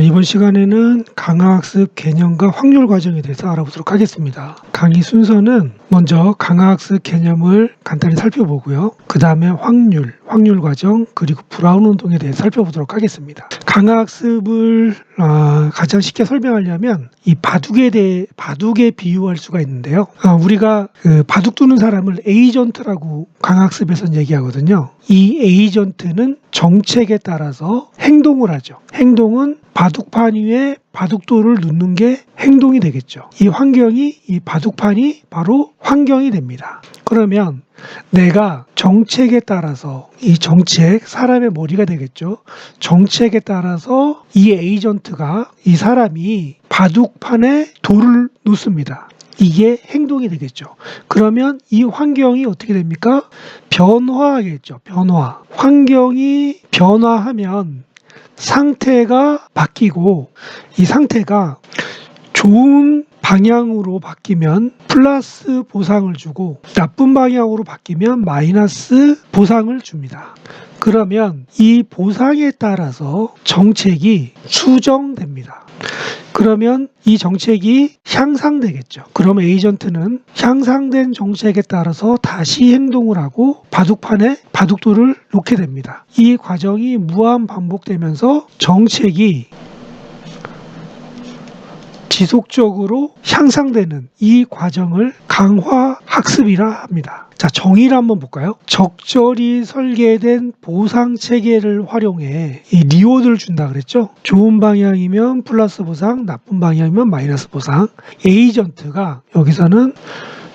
이번 시간에는 강화학습 개념과 확률 과정에 대해서 알아보도록 하겠습니다. 강의 순서는 먼저 강화학습 개념을 간단히 살펴보고요. 그 다음에 확률 과정, 그리고 브라운 운동에 대해 살펴보도록 하겠습니다. 강화학습을 가장 쉽게 설명하려면 이 바둑에 비유할 수가 있는데요. 우리가 바둑 두는 사람을 에이전트라고 강화학습에서는 얘기하거든요. 이 에이전트는 정책에 따라서 행동을 하죠. 행동은 바둑판 위에 바둑돌을 놓는 게 행동이 되겠죠. 이 바둑판이 바로 환경이 됩니다. 그러면 내가 정책에 따라서 사람의 머리가 되겠죠. 정책에 따라서 이 에이전트가, 이 사람이 바둑판에 돌을 놓습니다. 이게 행동이 되겠죠. 그러면 이 환경이 어떻게 됩니까? 변화하겠죠. 환경이 변화하면 상태가 바뀌고, 이 상태가 좋은 방향으로 바뀌면 플러스 보상을 주고, 나쁜 방향으로 바뀌면 마이너스 보상을 줍니다. 그러면 이 보상에 따라서 정책이 수정됩니다. 그러면 이 정책이 향상되겠죠. 그럼 에이전트는 향상된 정책에 따라서 다시 행동을 하고 바둑판에 바둑돌을 놓게 됩니다. 이 과정이 무한 반복되면서 정책이 지속적으로 향상되는 이 과정을 강화학습이라 합니다. 자, 정의를 한번 볼까요? 적절히 설계된 보상 체계를 활용해 이 리워드를 준다 그랬죠? 좋은 방향이면 플러스 보상, 나쁜 방향이면 마이너스 보상. 에이전트가, 여기서는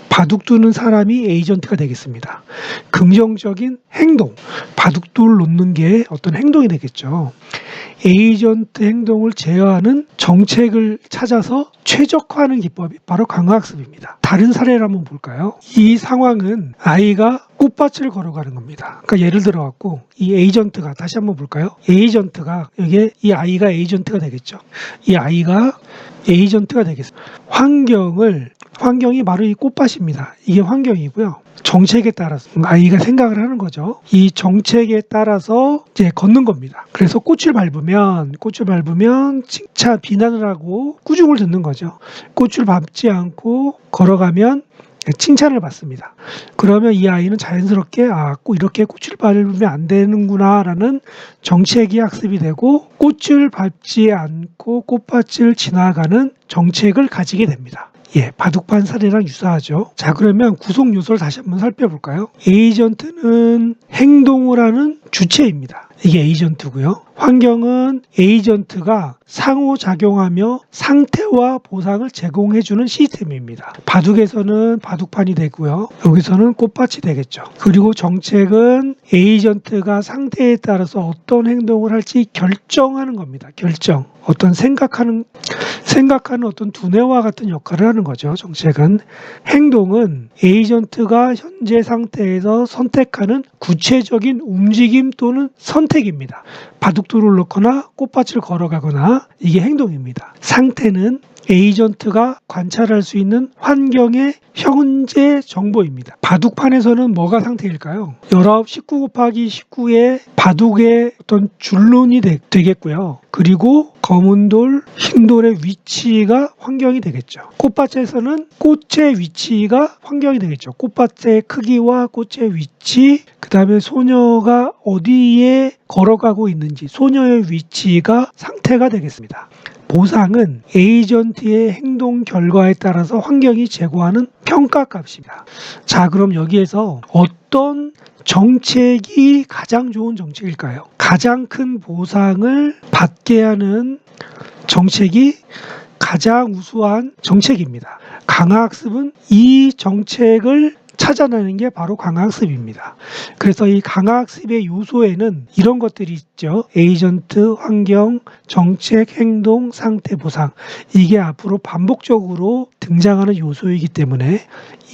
바둑 두는 사람이 에이전트가 되겠습니다. 긍정적인 행동, 바둑돌 놓는 게 어떤 행동이 되겠죠. 에이전트 행동을 제어하는 정책을 찾아서 최적화하는 기법이 바로 강화학습입니다. 다른 사례를 한번 볼까요? 이 상황은 아이가 꽃밭을 걸어가는 겁니다. 그러니까 예를 들어 갖고 이 에이전트가, 다시 한번 볼까요? 에이전트가, 이 아이가 에이전트가 되겠죠. 이 아이가 에이전트가 되겠습니다. 환경이 바로 이 꽃밭입니다. 이게 환경이고요. 정책에 따라서 아이가 생각을 하는 거죠. 이 정책에 따라서 이제 걷는 겁니다. 그래서 꽃을 밟으면 칭찬, 비난을 하고 꾸중을 듣는 거죠. 꽃을 밟지 않고 걸어가면 칭찬을 받습니다. 그러면 이 아이는 자연스럽게 이렇게 꽃을 밟으면 안 되는구나 라는 정책이 학습이 되고, 꽃을 밟지 않고 꽃밭을 지나가는 정책을 가지게 됩니다. 바둑판 사례랑 유사하죠. 자, 그러면 구성 요소를 다시 한번 살펴볼까요? 에이전트는 행동을 하는 주체입니다. 이게 에이전트고요. 환경은 에이전트가 상호작용하며 상태와 보상을 제공해주는 시스템입니다. 바둑에서는 바둑판이 되고요. 여기서는 꽃밭이 되겠죠. 그리고 정책은 에이전트가 상태에 따라서 어떤 행동을 할지 결정하는 겁니다. 생각하는 어떤 두뇌와 같은 역할을 하는 거죠. 정책은. 행동은 에이전트가 현재 상태에서 선택하는 구체적인 움직임 또는 선택입니다. 바둑돌을 놓거나 꽃밭을 걸어가거나, 이게 행동입니다. 상태는 에이전트가 관찰할 수 있는 환경의 현재 정보입니다. 바둑판에서는 뭐가 상태일까요? 19 곱하기 19의 바둑의 어떤 줄눈이 되겠고요. 그리고 검은 돌, 흰 돌의 위치가 환경이 되겠죠. 꽃밭에서는 꽃의 위치가 환경이 되겠죠. 꽃밭의 크기와 꽃의 위치, 그 다음에 소녀가 어디에 걸어가고 있는지, 소녀의 위치가 상태가 되겠습니다. 보상은 에이전트의 행동 결과에 따라서 환경이 제공하는 평가값입니다. 자, 그럼 여기에서 어떤 정책이 가장 좋은 정책일까요? 가장 큰 보상을 받게 하는 정책이 가장 우수한 정책입니다. 강화학습은 이 정책을 찾아내는 게 바로 강화학습입니다. 그래서 이 강화학습의 요소에는 이런 것들이 있죠. 에이전트, 환경, 정책, 행동, 상태, 보상. 이게 앞으로 반복적으로 등장하는 요소이기 때문에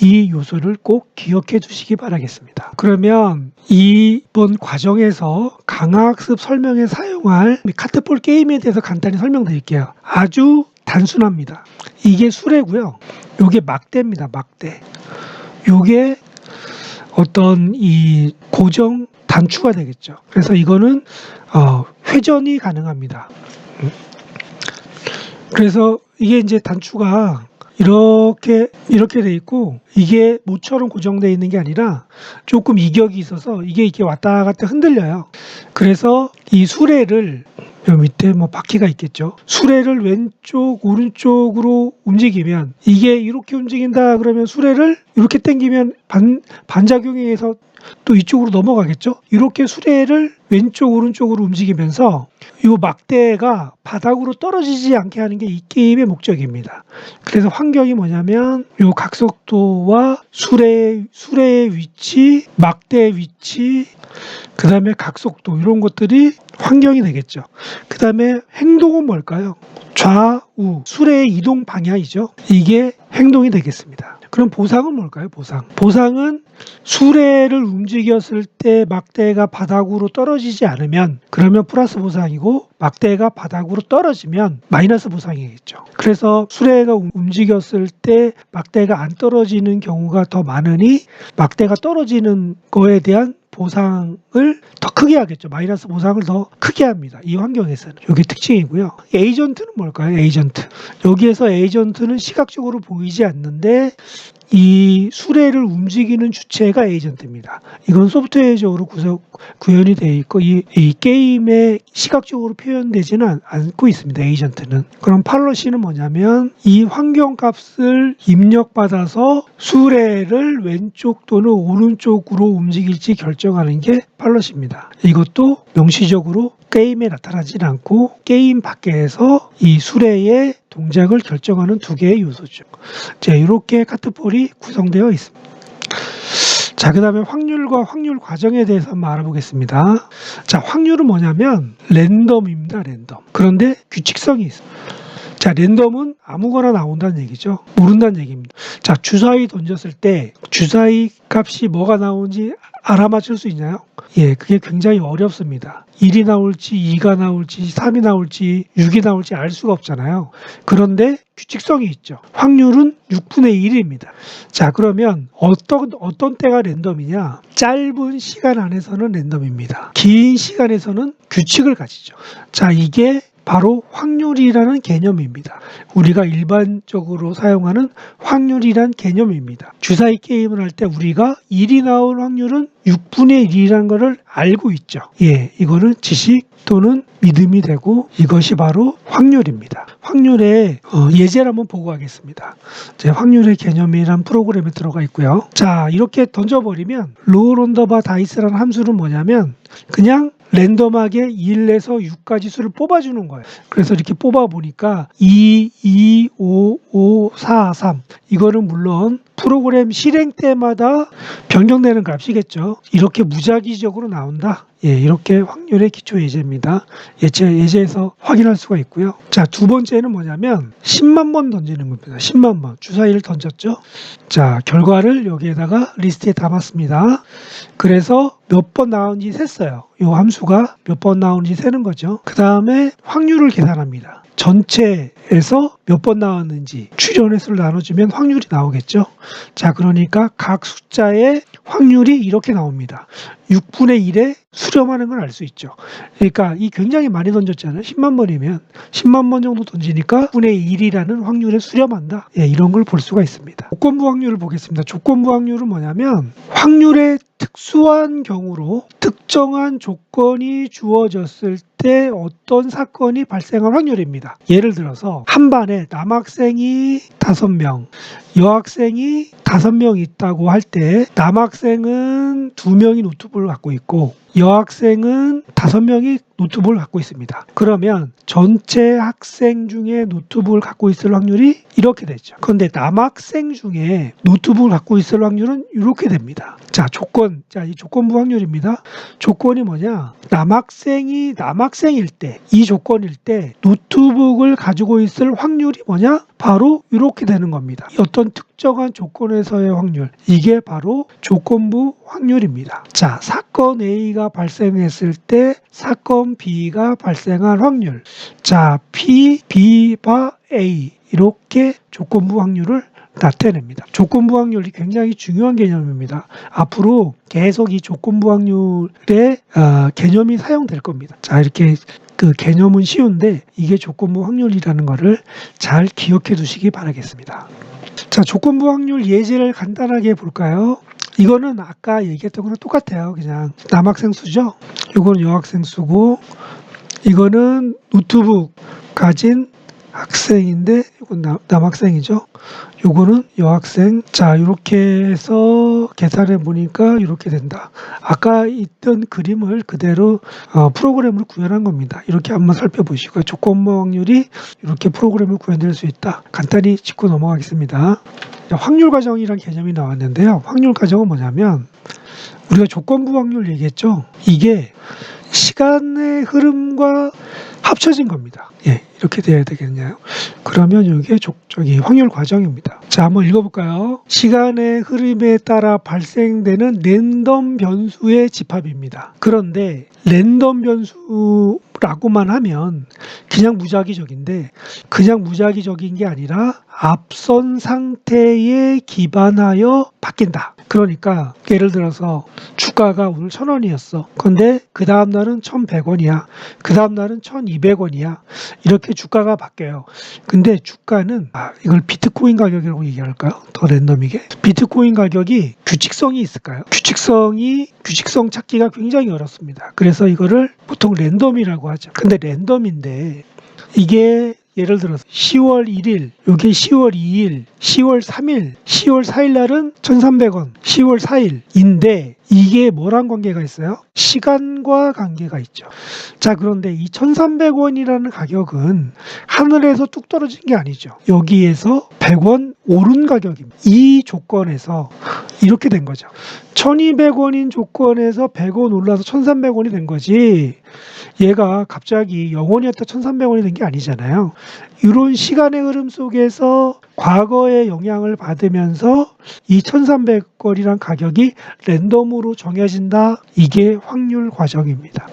이 요소를 꼭 기억해 두시기 바라겠습니다. 그러면 이번 과정에서 강화학습 설명에 사용할 카트볼 게임에 대해서 간단히 설명드릴게요. 아주 단순합니다. 이게 수레고요. 이게 막대입니다. 막대. 요게 어떤 이 고정 단추가 되겠죠. 그래서 이거는 회전이 가능합니다. 그래서 이게 이제 단추가 이렇게 돼 있고, 이게 모처럼 고정되어 있는 게 아니라 조금 이격이 있어서 이게 이렇게 왔다 갔다 흔들려요. 그래서 이 수레를, 여기 밑에 뭐 바퀴가 있겠죠. 수레를 왼쪽 오른쪽으로 움직이면, 이게 이렇게 움직인다 그러면 수레를 이렇게 당기면 반작용에 의해서 또 이쪽으로 넘어가겠죠. 이렇게 수레를 왼쪽 오른쪽으로 움직이면서 이 막대가 바닥으로 떨어지지 않게 하는 게 이 게임의 목적입니다. 그래서 환경이 뭐냐면 이 각속도와 수레의 위치, 막대의 위치, 그 다음에 각속도, 이런 것들이 환경이 되겠죠. 그 다음에 행동은 뭘까요? 좌우, 수레의 이동 방향이죠. 이게 행동이 되겠습니다. 그럼 보상은 뭘까요? 보상은 수레를 움직였을 때 막대가 바닥으로 떨어지지 않으면 그러면 플러스 보상이고, 막대가 바닥으로 떨어지면 마이너스 보상이겠죠. 그래서 수레가 움직였을 때 막대가 안 떨어지는 경우가 더 많으니 막대가 떨어지는 거에 대한 보상을 더 크게 하겠죠. 마이너스 보상을 더 크게 합니다. 이 환경에서는. 이게 특징이고요. 에이전트는 뭘까요? 에이전트. 여기에서 에이전트는 시각적으로 보이지 않는데 이 수레를 움직이는 주체가 에이전트입니다. 이건 소프트웨어적으로 구현이 되어 있고 이 게임에 시각적으로 표현되지는 않고 있습니다. 에이전트는. 그럼 팔러시는 뭐냐면 이 환경값을 입력받아서 수레를 왼쪽 또는 오른쪽으로 움직일지 결정하는 게 팔러시입니다. 이것도 명시적으로 게임에 나타나지 않고 게임 밖에서 이 수레의 동작을 결정하는 두 개의 요소죠. 자, 이렇게 카트폴이 구성되어 있습니다. 자, 그 다음에 확률과 확률 과정에 대해서 한번 알아보겠습니다. 자, 확률은 뭐냐면 랜덤입니다. 랜덤. 그런데 규칙성이 있습니다. 자, 랜덤은 아무거나 나온다는 얘기죠. 모른다는 얘기입니다. 자, 주사위 던졌을 때 주사위 값이 뭐가 나오는지 알아맞힐 수 있나요? 예, 그게 굉장히 어렵습니다. 1이 나올지 2가 나올지 3이 나올지 6이 나올지 알 수가 없잖아요. 그런데 규칙성이 있죠. 확률은 6분의 1입니다. 자, 그러면 어떤 때가 랜덤이냐? 짧은 시간 안에서는 랜덤입니다. 긴 시간에서는 규칙을 가지죠. 자, 이게 바로 확률이라는 개념입니다. 우리가 일반적으로 사용하는 확률이란 개념입니다. 주사위 게임을 할 때 우리가 1이 나올 확률은 6분의 1이라는 것을 알고 있죠. 예, 이거는 지식 또는 믿음이 되고 이것이 바로 확률입니다. 확률의 예제를 한번 보고 가겠습니다. 확률의 개념이란 프로그램에 들어가 있고요. 자, 이렇게 던져버리면 롤 온 더 바 다이스라는 함수는 뭐냐면 그냥 랜덤하게 1에서 6까지 수를 뽑아주는 거예요. 그래서 이렇게 뽑아보니까 2, 2, 5, 5, 4, 3 이거는 물론 프로그램 실행 때마다 변경되는 값이겠죠. 이렇게 무작위적으로 나온다. 예, 이렇게 확률의 기초 예제입니다. 예제에서 확인할 수가 있고요. 자, 두 번째는 뭐냐면 10만 번 던지는 겁니다. 10만 번. 주사위를 던졌죠. 자, 결과를 여기에다가 리스트에 담았습니다. 그래서 몇 번 나오는지 셌어요. 이 함수가 몇 번 나오는지 세는 거죠. 그 다음에 확률을 계산합니다. 전체에서 몇 번 나왔는지 추리온 횟수를 나눠주면 확률이 나오겠죠. 자, 그러니까 각 숫자의 확률이 이렇게 나옵니다. 6분의 1에 수렴하는 걸 알 수 있죠. 그러니까 이 굉장히 많이 던졌잖아요. 10만 번이면 10만 번 정도 던지니까 6분의 1이라는 확률에 수렴한다. 예, 이런 걸 볼 수가 있습니다. 조건부 확률을 보겠습니다. 조건부 확률은 뭐냐면 확률의 특수한 경우로 특정한 조건이 주어졌을 때 어떤 사건이 발생할 확률입니다. 예를 들어서 한 반에 남학생이 5명, 여학생이 5명 있다고 할 때 남학생은 2명이 노트북을 갖고 있고 여학생은 5명이 노트북을 갖고 있습니다. 그러면 전체 학생 중에 노트북을 갖고 있을 확률이 이렇게 되죠. 그런데 남학생 중에 노트북을 갖고 있을 확률은 이렇게 됩니다. 자, 이 조건부 확률입니다. 조건이 뭐냐? 남학생일 때, 이 조건일 때 노트북을 가지고 있을 확률이 뭐냐? 바로 이렇게 되는 겁니다. 어떤 특정한 조건에서의 확률, 이게 바로 조건부 확률입니다. 자, 사건 A가 발생했을 때 사건 B가 발생할 확률. 자, P, B, 바 A 이렇게 조건부 확률을 나타냅니다. 조건부 확률이 굉장히 중요한 개념입니다. 앞으로 계속 이 조건부 확률의 개념이 사용될 겁니다. 자, 이렇게 그 개념은 쉬운데 이게 조건부 확률이라는 거를 잘 기억해 두시기 바라겠습니다. 자, 조건부 확률 예제를 간단하게 볼까요? 이거는 아까 얘기했던 거랑 똑같아요. 그냥 남학생 수죠. 이거는 여학생 수고, 이거는 노트북 가진 학생인데 이건 남학생이죠. 요거는 여학생. 자, 이렇게 해서 계산해 보니까 이렇게 된다. 아까 있던 그림을 그대로 프로그램을 구현한 겁니다. 이렇게 한번 살펴보시고요. 조건부 확률이 이렇게 프로그램을 구현될 수 있다. 간단히 짚고 넘어가겠습니다. 확률 과정이란 개념이 나왔는데요. 확률 과정은 뭐냐면 우리가 조건부 확률 얘기했죠. 이게 시간의 흐름과 합쳐진 겁니다. 예, 이렇게 돼야 되겠네요. 그러면 이게 확률 과정입니다. 자, 한번 읽어볼까요? 시간의 흐름에 따라 발생되는 랜덤 변수의 집합입니다. 그런데 랜덤 변수라고만 하면 그냥 무작위적인데, 그냥 무작위적인 게 아니라 앞선 상태에 기반하여 바뀐다. 그러니까 예를 들어서 주가가 오늘 1,000원이었어. 근데 그 다음 날은 1,100원이야. 그 다음 날은 1,200원이야. 이렇게 주가가 바뀌어요. 근데 주가는 이걸 비트코인 가격이라고 얘기할까요? 더 랜덤이게. 비트코인 가격이 규칙성이 있을까요? 규칙성 찾기가 굉장히 어렵습니다. 그래서 이거를 보통 랜덤이라고 하죠. 근데 랜덤인데 이게 예를 들어서 10월 1일, 이게 10월 2일, 10월 3일, 10월 4일 날은 1,300원, 10월 4일인데 이게 뭐랑 관계가 있어요? 시간과 관계가 있죠. 자, 그런데 이 1,300원이라는 가격은 하늘에서 뚝 떨어진 게 아니죠. 여기에서 100원 오른 가격입니다. 이 조건에서 이렇게 된 거죠. 1,200원인 조건에서 100원 올라서 1,300원이 된 거지. 얘가 갑자기 0원이었다 1,300원이 된 게 아니잖아요. 이런 시간의 흐름 속에서 과거의 영향을 받으면서 이 1,300원이란 가격이 랜덤으로 정해진다. 이게 확률 과정입니다.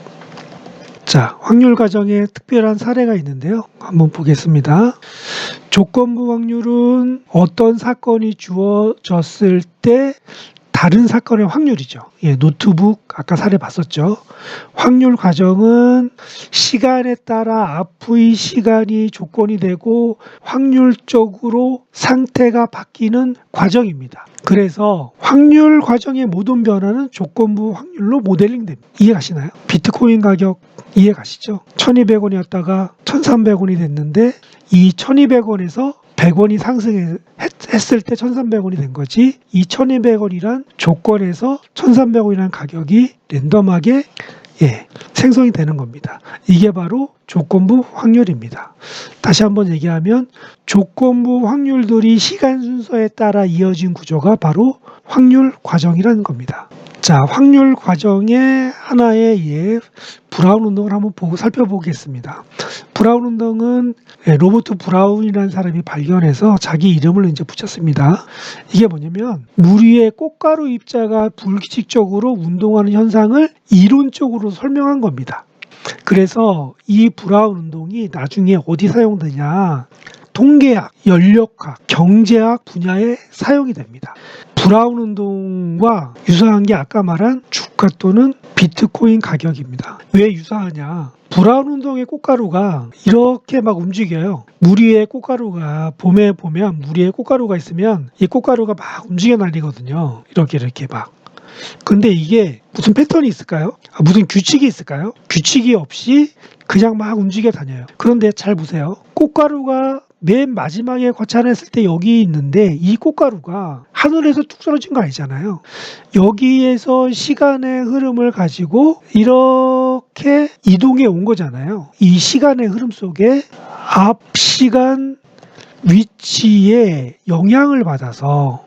자, 확률 과정에 특별한 사례가 있는데요. 한번 보겠습니다. 조건부 확률은 어떤 사건이 주어졌을 때 다른 사건의 확률이죠. 예, 노트북 아까 사례 봤었죠. 확률 과정은 시간에 따라 앞의 시간이 조건이 되고 확률적으로 상태가 바뀌는 과정입니다. 그래서 확률 과정의 모든 변화는 조건부 확률로 모델링 됩니다. 이해가시나요? 비트코인 가격 이해가시죠? 1,200원이었다가 1,300원이 됐는데 이 1,200원에서 100원이 상승했을 때 1,300원이 된 거지. 이 1,200원이란 조건에서 1,300원이라는 가격이 랜덤하게 생성이 되는 겁니다. 이게 바로 조건부 확률입니다. 다시 한번 얘기하면 조건부 확률들이 시간 순서에 따라 이어진 구조가 바로 확률 과정이라는 겁니다. 자, 확률 과정의 하나의 브라운 운동을 한번 살펴보겠습니다. 브라운 운동은 로버트 브라운이라는 사람이 발견해서 자기 이름을 이제 붙였습니다. 이게 뭐냐면 물 위에 꽃가루 입자가 불규칙적으로 운동하는 현상을 이론적으로 설명한 겁니다. 그래서 이 브라운 운동이 나중에 어디 사용되냐? 통계학, 연력학, 경제학 분야에 사용이 됩니다. 브라운 운동과 유사한 게 아까 말한 주가 또는 비트코인 가격입니다. 왜 유사하냐? 브라운 운동의 꽃가루가 이렇게 막 움직여요. 물 위에 꽃가루가 봄에 보면 물 위에 꽃가루가 있으면 이 꽃가루가 막 움직여 날리거든요. 이렇게 막. 근데 이게 무슨 패턴이 있을까요? 무슨 규칙이 있을까요? 규칙이 없이 그냥 막 움직여 다녀요. 그런데 잘 보세요. 꽃가루가 맨 마지막에 과찬했을 때 여기 있는데 이 꽃가루가 하늘에서 뚝 떨어진 거 아니잖아요. 여기에서 시간의 흐름을 가지고 이렇게 이동해 온 거잖아요. 이 시간의 흐름 속에 앞 시간 위치에 영향을 받아서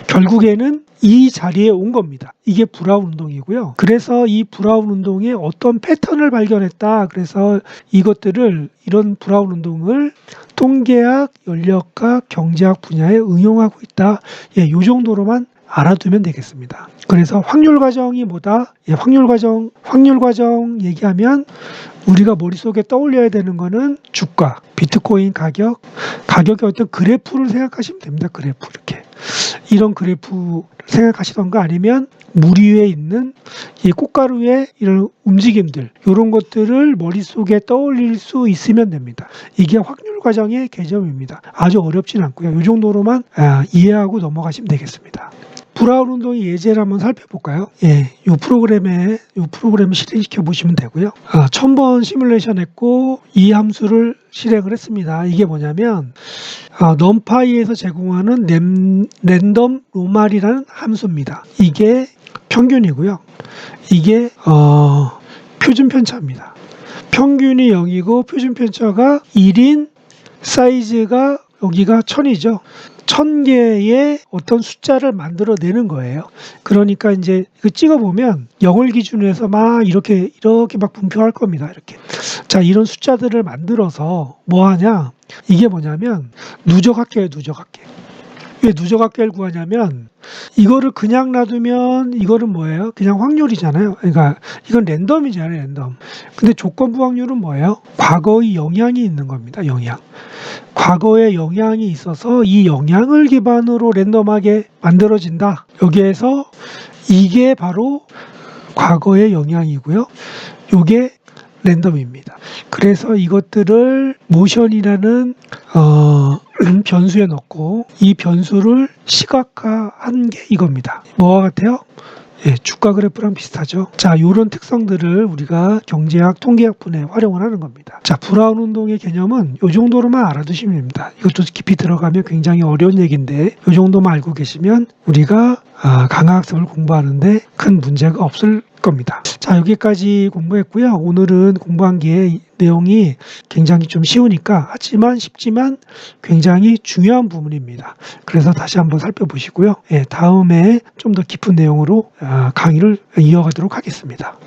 결국에는 이 자리에 온 겁니다. 이게 브라운 운동이고요. 그래서 이 브라운 운동에 어떤 패턴을 발견했다. 그래서 이런 브라운 운동을 통계학, 연력학, 경제학 분야에 응용하고 있다. 이 정도로만 알아두면 되겠습니다. 그래서 확률 과정이 뭐다? 확률 과정 얘기하면 우리가 머릿속에 떠올려야 되는 거는 주가, 비트코인 가격의 어떤 그래프를 생각하시면 됩니다. 그래프 이렇게. 이런 그래프를 생각하시던가 아니면 물 위에 있는 이 꽃가루의 이런 움직임들 이런 것들을 머릿속에 떠올릴 수 있으면 됩니다. 이게 확률 과정의 개념입니다. 아주 어렵진 않고요. 이 정도로만 이해하고 넘어가시면 되겠습니다. 브라운 운동의 예제를 한번 살펴볼까요? 이 프로그램을 실행시켜 보시면 되고요. 1000번 시뮬레이션 했고 이 함수를 실행을 했습니다. 이게 뭐냐면 numPy에서 제공하는 랜덤 로말이라는 함수입니다. 이게 평균이고요. 이게 표준 편차입니다. 평균이 0이고 표준 편차가 1인 사이즈가 여기가 1000이죠. 1000개의 어떤 숫자를 만들어내는 거예요. 그러니까 이제 이거 찍어보면 0을 기준으로 해서 막 이렇게 막 분표할 겁니다. 이렇게. 자, 이런 숫자들을 만들어서 뭐 하냐? 이게 뭐냐면 누적합계예요, 누적합계. 왜 누적합계를 구하냐면 이거를 그냥 놔두면 이거는 뭐예요? 그냥 확률이잖아요. 그러니까 이건 랜덤이잖아요, 랜덤. 근데 조건부 확률은 뭐예요? 과거의 영향이 있는 겁니다, 영향. 과거에 영향이 있어서 이 영향을 기반으로 랜덤하게 만들어진다. 여기에서 이게 바로 과거의 영향이고요. 이게 랜덤입니다. 그래서 이것들을 모션이라는 변수에 넣고 이 변수를 시각화한 게 이겁니다. 뭐와 같아요? 주가 그래프랑 비슷하죠. 자, 이런 특성들을 우리가 경제학, 통계학 분야에 활용을 하는 겁니다. 자, 브라운 운동의 개념은 이 정도로만 알아두시면 됩니다. 이것도 깊이 들어가면 굉장히 어려운 얘기인데 이 정도만 알고 계시면 우리가 강화학습을 공부하는데 큰 문제가 없을 겁니다. 자, 여기까지 공부했고요. 오늘은 공부한 게 내용이 굉장히 좀 쉬우니까 쉽지만 굉장히 중요한 부분입니다. 그래서 다시 한번 살펴보시고요. 다음에 좀 더 깊은 내용으로 강의를 이어가도록 하겠습니다.